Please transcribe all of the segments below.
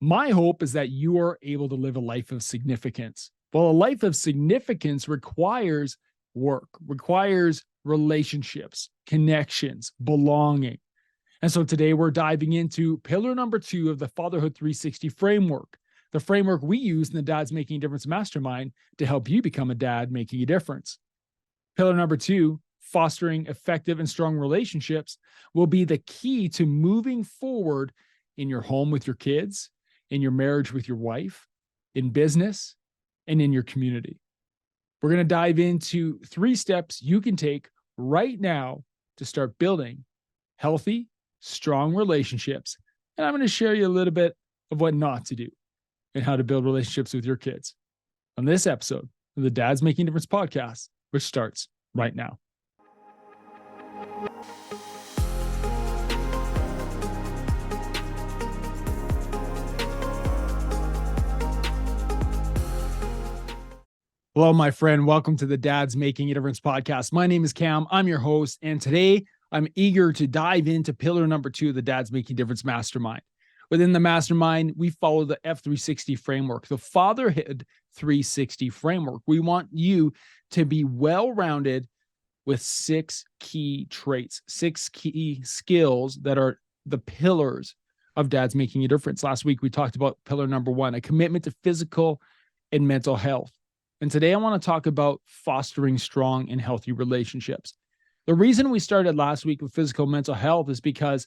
My hope is that you are able to live a life of significance. Well, a life of significance requires work, requires relationships, connections, belonging. And so today we're diving into pillar number 2 of the Fatherhood 360 framework, the framework we use in the Dads Making a Difference Mastermind to help you become a dad making a difference. Pillar number 2, fostering effective and strong relationships, will be the key to moving forward in your home with your kids, in your marriage with your wife, in business, and in your community. We're going to dive into 3 steps you can take right now to start building healthy, strong relationships. And I'm going to share you a little bit of what not to do and how to build relationships with your kids on this episode of the Dads Making a Difference podcast, which starts right now. Hello, my friend. Welcome to the Dads Making a Difference podcast. My name is Cam. I'm your host. And today I'm eager to dive into pillar number 2 of the Dads Making a Difference Mastermind. Within the mastermind, we follow the F360 framework, the Fatherhood 360 framework. We want you to be well-rounded with 6 key traits, 6 key skills that are the pillars of Dads Making a Difference. Last week, we talked about pillar number 1, a commitment to physical and mental health. And today I want to talk about fostering strong and healthy relationships. The reason we started last week with physical and mental health is because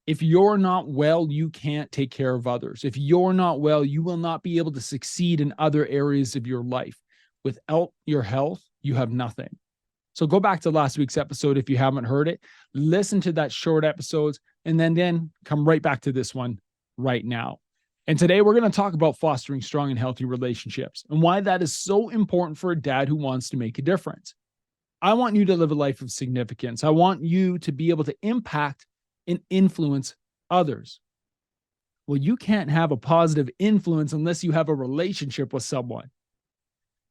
if you're not well, you can't take care of others. If you're not well, you will not be able to succeed in other areas of your life. Without your health, you have nothing. So go back to last week's episode if you haven't heard it. Listen to that short episodes and then come right back to this one right now. And today we're going to talk about fostering strong and healthy relationships and why that is so important for a dad who wants to make a difference. I want you to live a life of significance. I want you to be able to impact and influence others. Well, you can't have a positive influence unless you have a relationship with someone.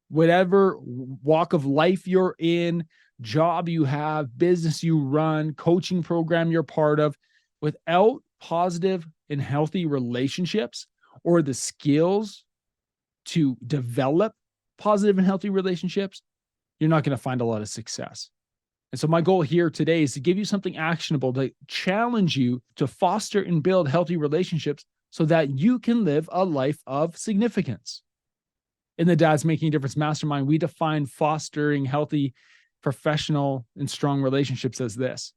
Whatever walk of life you're in, job you have, business you run, coaching program you're part of, without positive and healthy relationships or the skills to develop positive and healthy relationships, you're not going to find a lot of success. And so my goal here today is to give you something actionable to challenge you to foster and build healthy relationships so that you can live a life of significance. In the Dads Making a Difference Mastermind, we define fostering healthy, professional, and strong relationships as this.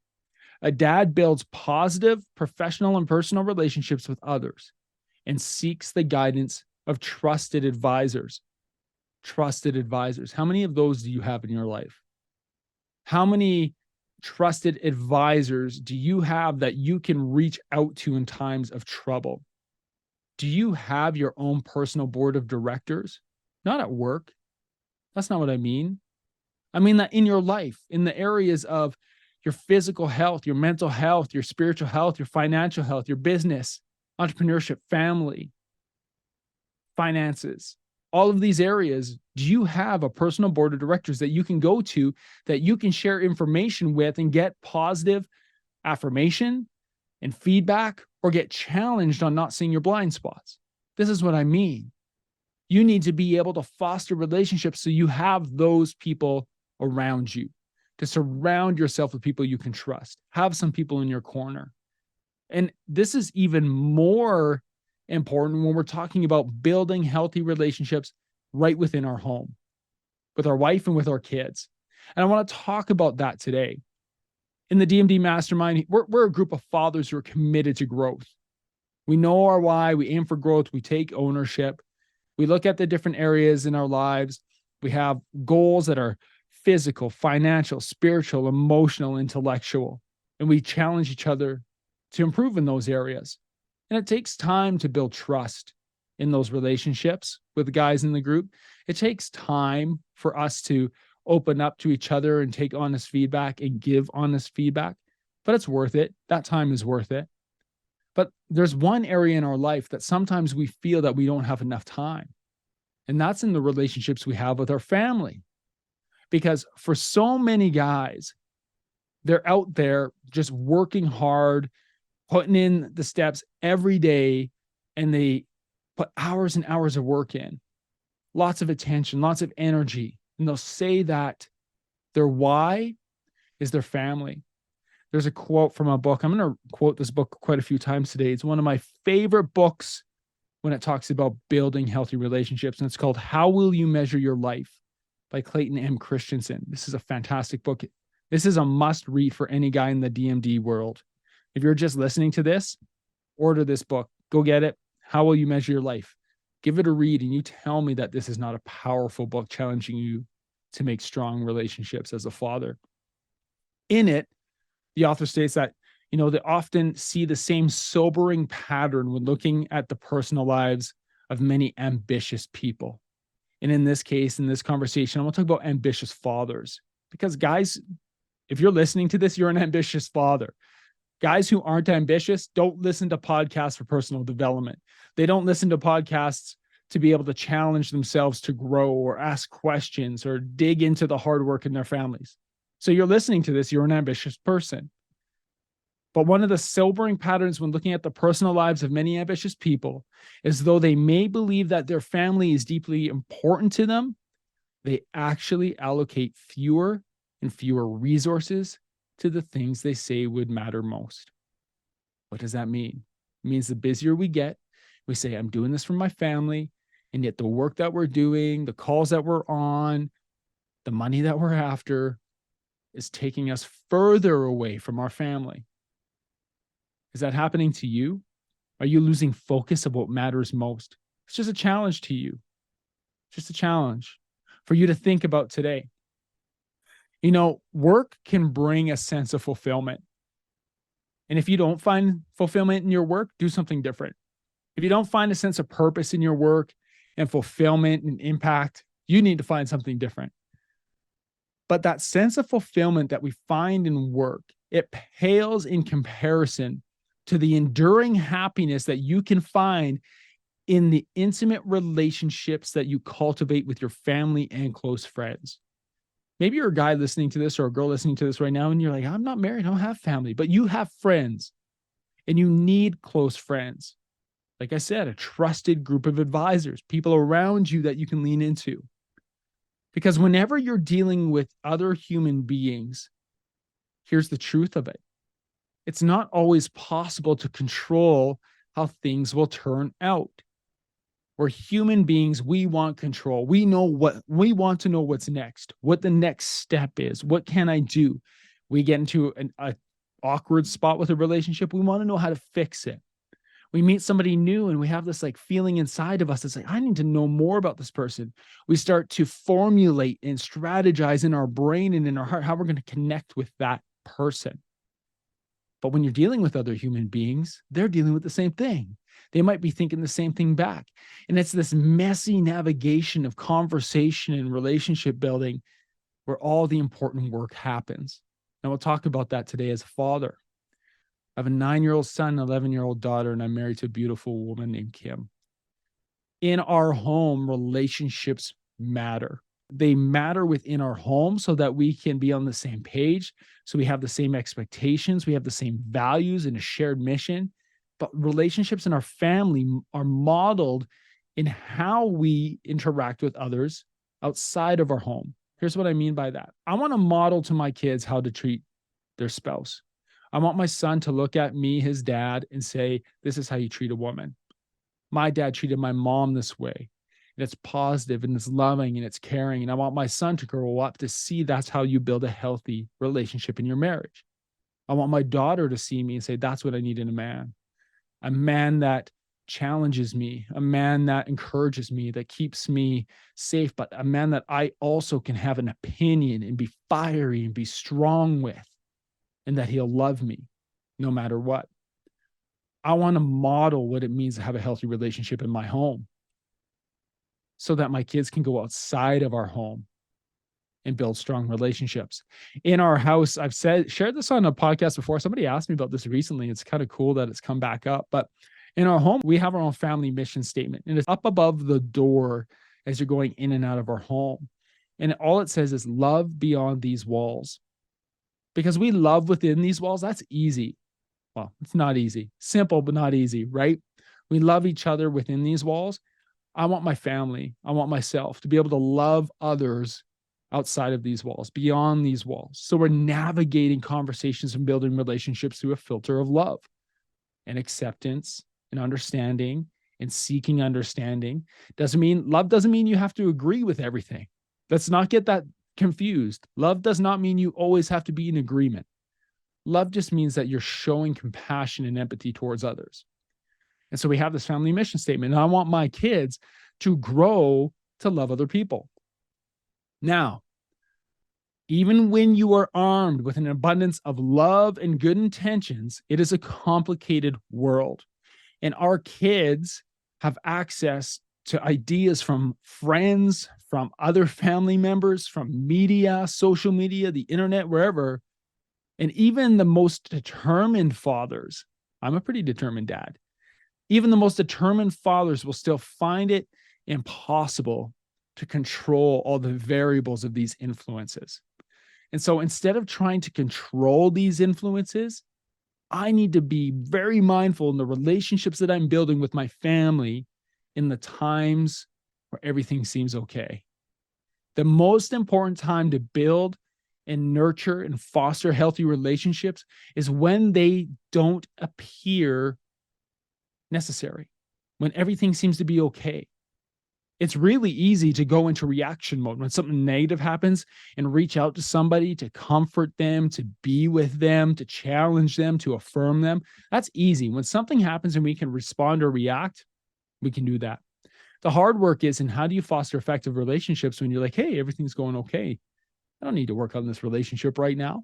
A dad builds positive professional and personal relationships with others and seeks the guidance of trusted advisors. Trusted advisors. How many of those do you have in your life? How many trusted advisors do you have that you can reach out to in times of trouble? Do you have your own personal board of directors? Not at work. That's not what I mean. I mean that in your life, in the areas of your physical health, your mental health, your spiritual health, your financial health, your business, entrepreneurship, family, finances, all of these areas. Do you have a personal board of directors that you can go to, that you can share information with and get positive affirmation and feedback, or get challenged on not seeing your blind spots? This is what I mean. You need to be able to foster relationships so you have those people around you, to surround yourself with people you can trust. Have some people in your corner. And this is even more important when we're talking about building healthy relationships right within our home, with our wife and with our kids. And I want to talk about that today. In the DMD Mastermind, we're a group of fathers who are committed to growth. We know our why, we aim for growth, we take ownership. We look at the different areas in our lives. We have goals that are physical, financial, spiritual, emotional, intellectual, and we challenge each other to improve in those areas. And it takes time to build trust in those relationships with the guys in the group. It takes time for us to open up to each other and take honest feedback and give honest feedback, but it's worth it. That time is worth it. But there's one area in our life that sometimes we feel that we don't have enough time, and that's in the relationships we have with our family. Because for so many guys, they're out there just working hard, putting in the steps every day, and they put hours and hours of work in, lots of attention, lots of energy. And they'll say that their why is their family. There's a quote from a book. I'm going to quote this book quite a few times today. It's one of my favorite books when it talks about building healthy relationships. And it's called How Will You Measure Your Life by Clayton M. Christensen. This is a fantastic book. This is a must read for any guy in the DMD world. If you're just listening to this, order this book. Go get it. How Will You Measure Your Life? Give it a read and you tell me that this is not a powerful book challenging you to make strong relationships as a father. In it, the author states that, they often see the same sobering pattern when looking at the personal lives of many ambitious people. And in this case, in this conversation, I'm going to talk about ambitious fathers. Because guys, if you're listening to this, you're an ambitious father. Guys who aren't ambitious don't listen to podcasts for personal development. They don't listen to podcasts to be able to challenge themselves to grow or ask questions or dig into the hard work in their families. So you're listening to this, you're an ambitious person. But one of the sobering patterns when looking at the personal lives of many ambitious people is though they may believe that their family is deeply important to them, they actually allocate fewer and fewer resources to the things they say would matter most. What does that mean? It means the busier we get, we say, I'm doing this for my family, and yet the work that we're doing, the calls that we're on, the money that we're after is taking us further away from our family. Is that happening to you? Are you losing focus of what matters most? It's just a challenge to you. Just a challenge for you to think about today. Work can bring a sense of fulfillment. And if you don't find fulfillment in your work, do something different. If you don't find a sense of purpose in your work and fulfillment and impact, you need to find something different. But that sense of fulfillment that we find in work, it pales in comparison to the enduring happiness that you can find in the intimate relationships that you cultivate with your family and close friends. Maybe you're a guy listening to this or a girl listening to this right now, and you're like, I'm not married, I don't have family, but you have friends and you need close friends. Like I said, a trusted group of advisors, people around you that you can lean into. Because whenever you're dealing with other human beings, here's the truth of it. It's not always possible to control how things will turn out. We're human beings. We want control. We want to know what's next, what the next step is. What can I do? We get into an awkward spot with a relationship. We want to know how to fix it. We meet somebody new and we have this feeling inside of us. It's like, I need to know more about this person. We start to formulate and strategize in our brain and in our heart how we're going to connect with that person. But when you're dealing with other human beings, they're dealing with the same thing. They might be thinking the same thing back. And it's this messy navigation of conversation and relationship building where all the important work happens. And we'll talk about that today as a father. I have a 9-year-old son, an 11-year-old daughter, and I'm married to a beautiful woman named Kim. In our home, relationships matter. They matter within our home so that we can be on the same page. So we have the same expectations, we have the same values and a shared mission. But relationships in our family are modeled in how we interact with others outside of our home. Here's what I mean by that. I want to model to my kids how to treat their spouse. I want my son to look at me, his dad, and say, this is how you treat a woman. My dad treated my mom this way. And it's positive and it's loving and it's caring. And I want my son to grow up to see that's how you build a healthy relationship in your marriage. I want my daughter to see me and say, that's what I need in a man that challenges me, a man that encourages me, that keeps me safe, but a man that I also can have an opinion and be fiery and be strong with, and that he'll love me no matter what. I want to model what it means to have a healthy relationship in my home so that my kids can go outside of our home and build strong relationships. In our house, I've shared this on a podcast before. Somebody asked me about this recently. It's kind of cool that it's come back up. But in our home, we have our own family mission statement. And it's up above the door as you're going in and out of our home. And all it says is love beyond these walls. Because we love within these walls, that's easy. Well, it's not easy. Simple, but not easy, right? We love each other within these walls. I want my family, I want myself to be able to love others outside of these walls, beyond these walls. So we're navigating conversations and building relationships through a filter of love and acceptance and understanding and seeking understanding. Love doesn't mean you have to agree with everything. Let's not get that confused. Love does not mean you always have to be in agreement. Love just means that you're showing compassion and empathy towards others. And so we have this family mission statement. And I want my kids to grow to love other people. Now, even when you are armed with an abundance of love and good intentions, it is a complicated world. And our kids have access to ideas from friends, from other family members, from media, social media, the internet, wherever. And even the most determined fathers, I'm a pretty determined dad, even the most determined fathers will still find it impossible to control all the variables of these influences. And so instead of trying to control these influences, I need to be very mindful in the relationships that I'm building with my family in the times where everything seems okay. The most important time to build and nurture and foster healthy relationships is when they don't appear necessary, when everything seems to be okay. It's really easy to go into reaction mode when something negative happens and reach out to somebody to comfort them, to be with them, to challenge them, to affirm them. That's easy. When something happens and we can respond or react, we can do that. The hard work is in how do you foster effective relationships when you're like, hey, everything's going okay. I don't need to work on this relationship right now.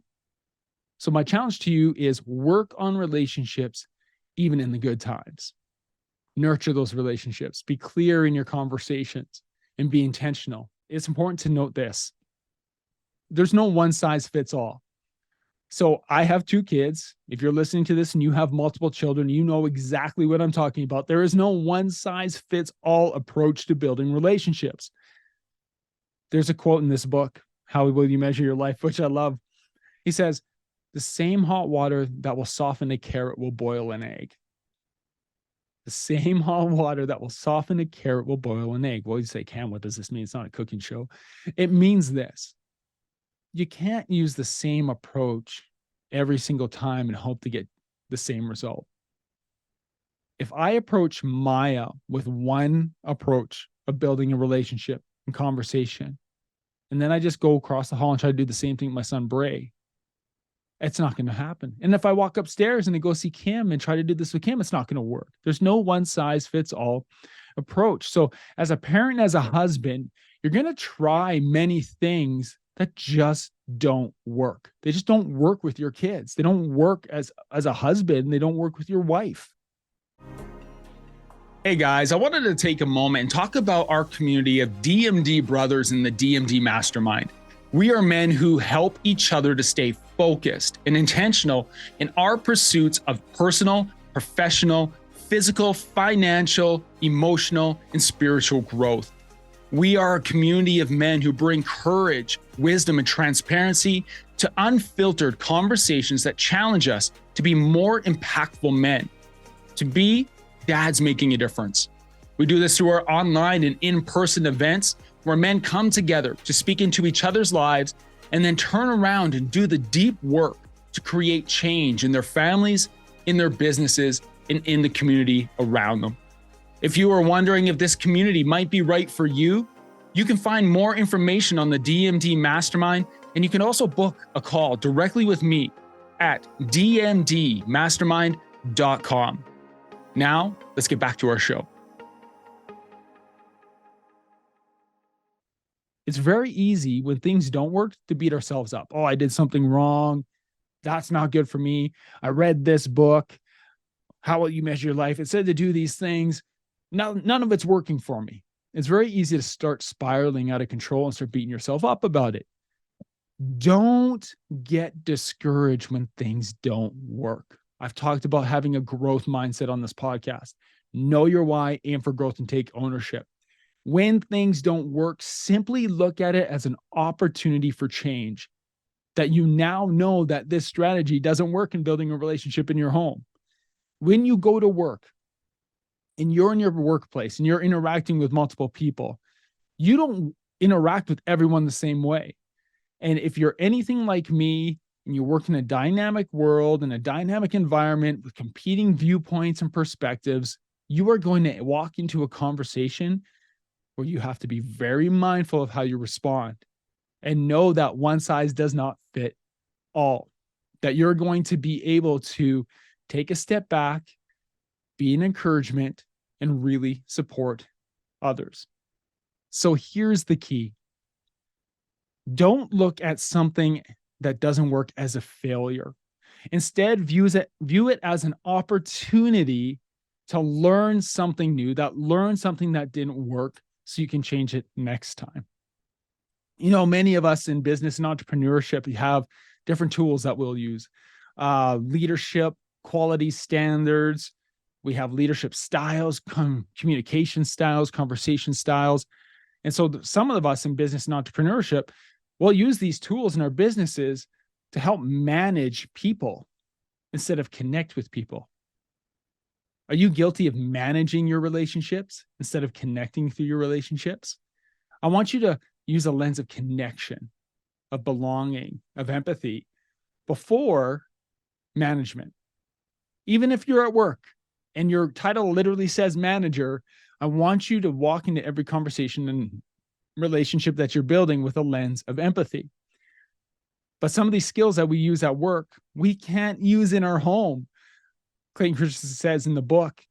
So my challenge to you is work on relationships even in the good times. Nurture those relationships. Be clear in your conversations and be intentional. It's important to note this. There's no one size fits all. So I have 2 kids. If you're listening to this and you have multiple children, you know exactly what I'm talking about. There is no one size fits all approach to building relationships. There's a quote in this book, How Will You Measure Your Life, which I love. He says, the same hot water that will soften a carrot will boil an egg. The same hot water that will soften a carrot will boil an egg. Well, you say, Cam, what does this mean? It's not a cooking show. It means this. You can't use the same approach every single time and hope to get the same result. If I approach Maya with one approach of building a relationship and conversation, and then I just go across the hall and try to do the same thing with my son, Bray, it's not going to happen. And if I walk upstairs and I go see Kim and try to do this with Kim, it's not going to work. There's no one size fits all approach. So as a parent, as a husband, you're going to try many things that just don't work. They just don't work with your kids. They don't work as a husband. They don't work with your wife. Hey guys, I wanted to take a moment and talk about our community of DMD brothers in the DMD Mastermind. We are men who help each other to stay focused and intentional in our pursuits of personal, professional, physical, financial, emotional, and spiritual growth. We are a community of men who bring courage, wisdom, and transparency to unfiltered conversations that challenge us to be more impactful men, to be dads making a difference. We do this through our online and in-person events where men come together to speak into each other's lives and then turn around and do the deep work to create change in their families, in their businesses, and in the community around them. If you are wondering if this community might be right for you, you can find more information on the DMD Mastermind, and you can also book a call directly with me at dmdmastermind.com. Now, let's get back to our show. It's very easy when things don't work to beat ourselves up. Oh, I did something wrong. That's not good for me. I read this book. How will you measure your life? It said to do these things. Now, none of it's working for me. It's very easy to start spiraling out of control and start beating yourself up about it. Don't get discouraged when things don't work. I've talked about having a growth mindset on this podcast. Know your why, aim for growth, and take ownership. When things don't work, simply look at it as an opportunity for change. That you now know that this strategy doesn't work in building a relationship in your home. When you go to work, and you're in your workplace and you're interacting with multiple people, you don't interact with everyone the same way. And if you're anything like me and you work in a dynamic world, in a dynamic environment with competing viewpoints and perspectives, you are going to walk into a conversation where you have to be very mindful of how you respond and know that one size does not fit all, that you're going to be able to take a step back, be an encouragement, and really support others. So here's the key. Don't look at something that doesn't work as a failure. Instead, view it as an opportunity to learn something new, learn something that didn't work so you can change it next time. You know, many of us in business and entrepreneurship, we have different tools that we'll use. Leadership, quality standards. We have leadership styles, communication styles, conversation styles. And so some of us in business and entrepreneurship will use these tools in our businesses to help manage people instead of connect with people. Are you guilty of managing your relationships instead of connecting through your relationships? I want you to use a lens of connection, of belonging, of empathy before management. Even if you're at work and your title literally says manager, I want you to walk into every conversation and relationship that you're building with a lens of empathy. But some of these skills that we use at work, we can't use in our home. Clayton Christensen says in the book,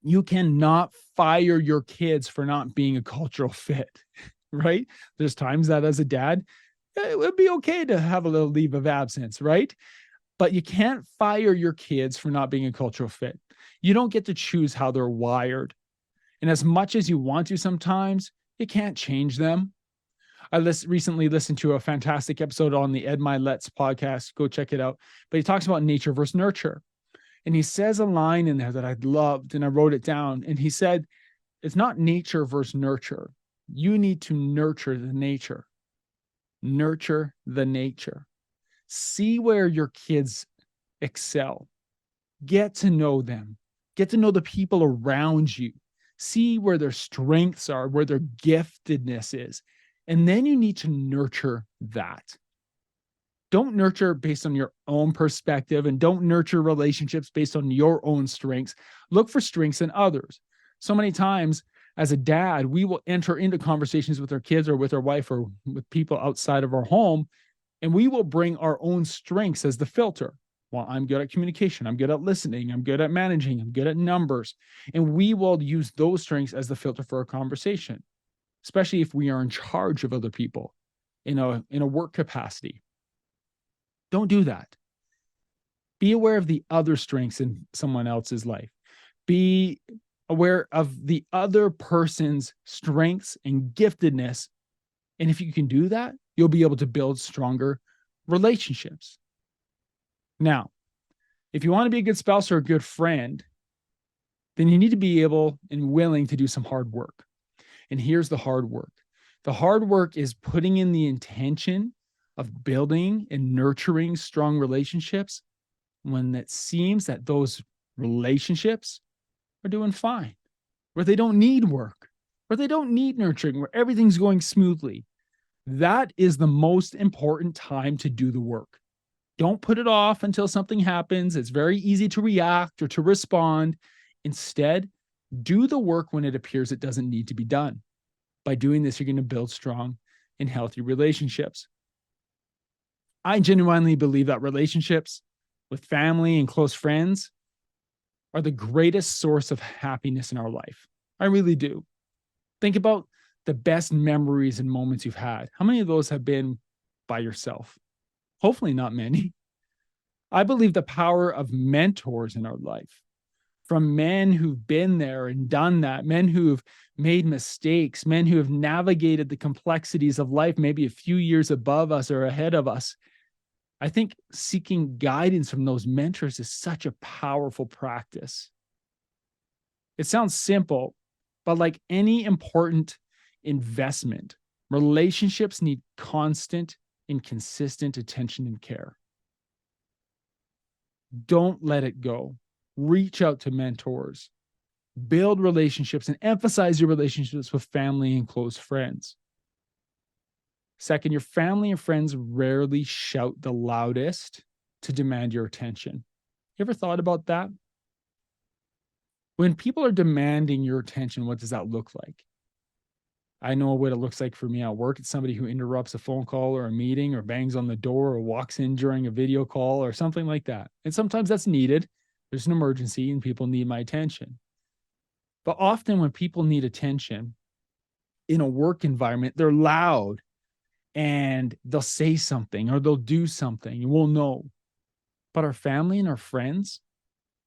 you cannot fire your kids for not being a cultural fit, right? There's times that as a dad, it would be okay to have a little leave of absence, right? But you can't fire your kids for not being a cultural fit. You don't get to choose how they're wired. And as much as you want to sometimes, you can't change them. I recently listened to a fantastic episode on the Ed Milet's podcast. Go check it out. But he talks about nature versus nurture. And he says a line in there that I loved, and I wrote it down. And he said, it's not nature versus nurture. You need to nurture the nature. Nurture the nature. See where your kids excel. Get to know them. Get to know the people around you. See where their strengths are, where their giftedness is. And then you need to nurture that. Don't nurture based on your own perspective, and don't nurture relationships based on your own strengths. Look for strengths in others. So many times as a dad, we will enter into conversations with our kids or with our wife or with people outside of our home, and we will bring our own strengths as the filter. Well, I'm good at communication. I'm good at listening. I'm good at managing. I'm good at numbers. And we will use those strengths as the filter for our conversation, especially if we are in charge of other people in a work capacity. Don't do that. Be aware of the other strengths in someone else's life. Be aware of the other person's strengths and giftedness. And if you can do that, you'll be able to build stronger relationships. Now, if you want to be a good spouse or a good friend, then you need to be able and willing to do some hard work. And here's the hard work. The hard work is putting in the intention of building and nurturing strong relationships when it seems that those relationships are doing fine, where they don't need work, where they don't need nurturing, where everything's going smoothly. That is the most important time to do the work. Don't put it off until something happens. It's very easy to react or to respond. Instead, do the work when it appears it doesn't need to be done. By doing this, you're going to build strong and healthy relationships. I genuinely believe that relationships with family and close friends are the greatest source of happiness in our life. I really do. Think about the best memories and moments you've had. How many of those have been by yourself? Hopefully not many. I believe the power of mentors in our life, from men who've been there and done that, men who've made mistakes, men who have navigated the complexities of life, maybe a few years above us or ahead of us. I think seeking guidance from those mentors is such a powerful practice. It sounds simple, but like any important investment, relationships need constant and consistent attention and care. Don't let it go. Reach out to mentors. Build relationships and emphasize your relationships with family and close friends. Second, your family and friends rarely shout the loudest to demand your attention. You ever thought about that? When people are demanding your attention, what does that look like? I know what it looks like for me at work. It's somebody who interrupts a phone call or a meeting or bangs on the door or walks in during a video call or something like that. And sometimes that's needed. There's an emergency and people need my attention. But often when people need attention in a work environment, they're loud and they'll say something or they'll do something and we'll know. But our family and our friends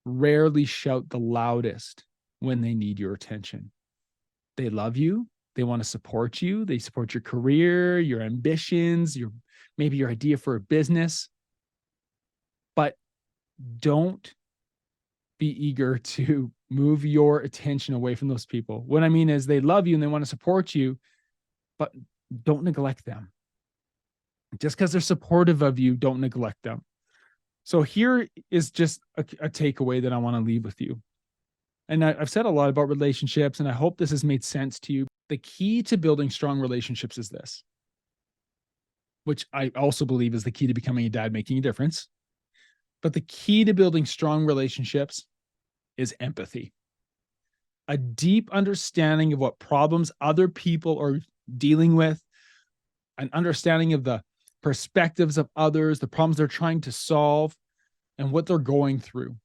rarely shout the loudest when they need your attention. They love you. They want to support you. They support your career, your ambitions, maybe your idea for a business. But don't be eager to move your attention away from those people. What I mean is they love you and they want to support you, but don't neglect them. Just because they're supportive of you, don't neglect them. So here is just a takeaway that I want to leave with you. And I've said a lot about relationships, and I hope this has made sense to you. The key to building strong relationships is this, which I also believe is the key to becoming a dad making a difference. But the key to building strong relationships is empathy. A deep understanding of what problems other people are dealing with, an understanding of the perspectives of others, the problems they're trying to solve, and what they're going through.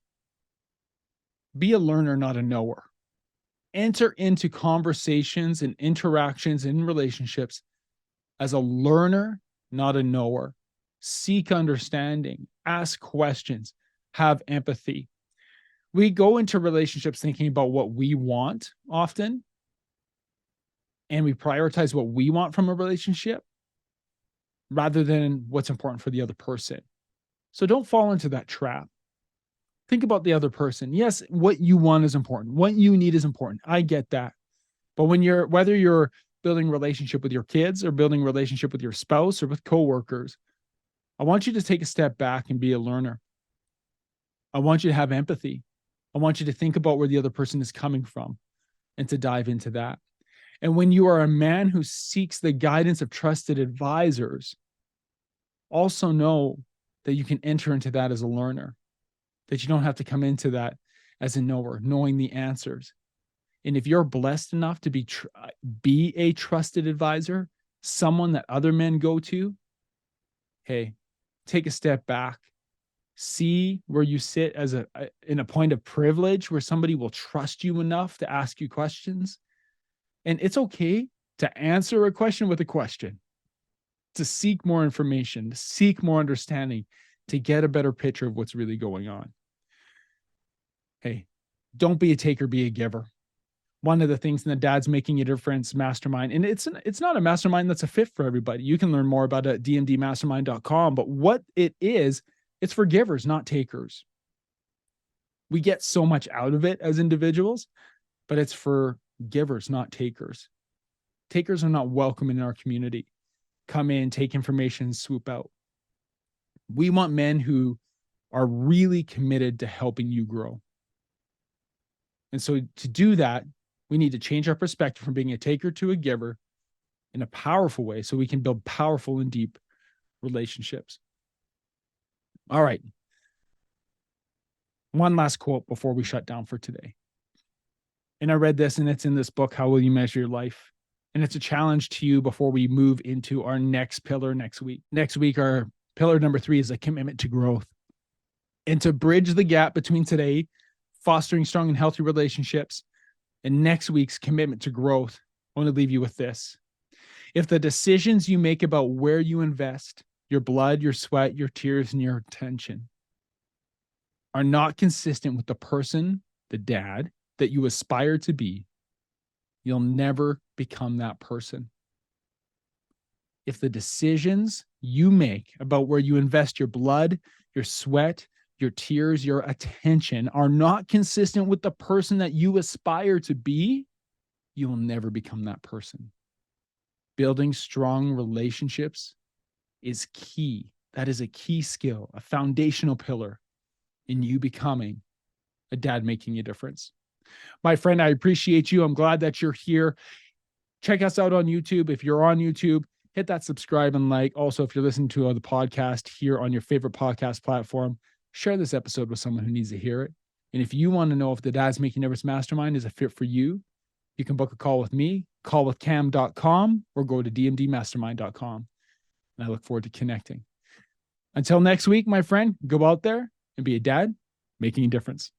Be a learner, not a knower. Enter into conversations and interactions in relationships as a learner, not a knower. Seek understanding, ask questions, have empathy. We go into relationships thinking about what we want often, and we prioritize what we want from a relationship rather than what's important for the other person. So don't fall into that trap. Think about the other person. Yes, what you want is important. What you need is important. I get that. But whether you're building a relationship with your kids or building a relationship with your spouse or with coworkers, I want you to take a step back and be a learner. I want you to have empathy. I want you to think about where the other person is coming from and to dive into that. And when you are a man who seeks the guidance of trusted advisors, also know that you can enter into that as a learner, that you don't have to come into that as a knower, knowing the answers. And if you're blessed enough to be a trusted advisor, someone that other men go to, hey, take a step back. See where you sit as in a point of privilege where somebody will trust you enough to ask you questions. And it's okay to answer a question with a question, to seek more information, to seek more understanding, to get a better picture of what's really going on. Hey, don't be a taker, be a giver. One of the things in the Dad's Making a Difference mastermind, and it's not a mastermind that's a fit for everybody. You can learn more about it at dmdmastermind.com, but what it is, it's for givers, not takers. We get so much out of it as individuals, but it's for givers, not takers. Takers are not welcome in our community. Come in, take information, swoop out. We want men who are really committed to helping you grow. And so to do that, we need to change our perspective from being a taker to a giver in a powerful way so we can build powerful and deep relationships. All right. One last quote before we shut down for today. And I read this, and it's in this book, How Will You Measure Your Life? And it's a challenge to you before we move into our next pillar next week. Next week, our pillar number 3 is a commitment to growth. And to bridge the gap between today, fostering strong and healthy relationships, and next week's commitment to growth, I want to leave you with this. If the decisions you make about where you invest your blood, your sweat, your tears, and your attention are not consistent with the person, the dad, that you aspire to be, you'll never become that person. If the decisions you make about where you invest your blood, your sweat, your tears, your attention are not consistent with the person that you aspire to be, you will never become that person. Building strong relationships is key. That is a key skill, a foundational pillar in you becoming a dad making a difference. My friend, I appreciate you. I'm glad that you're here. Check us out on YouTube. If you're on YouTube, hit that subscribe and like. Also, if you're listening to the podcast here on your favorite podcast platform, share this episode with someone who needs to hear it. And if you want to know if the Dad's Making Difference Mastermind is a fit for you, you can book a call with me, callwithcam.com, or go to dmdmastermind.com. And I look forward to connecting. Until next week, my friend, go out there and be a dad making a difference.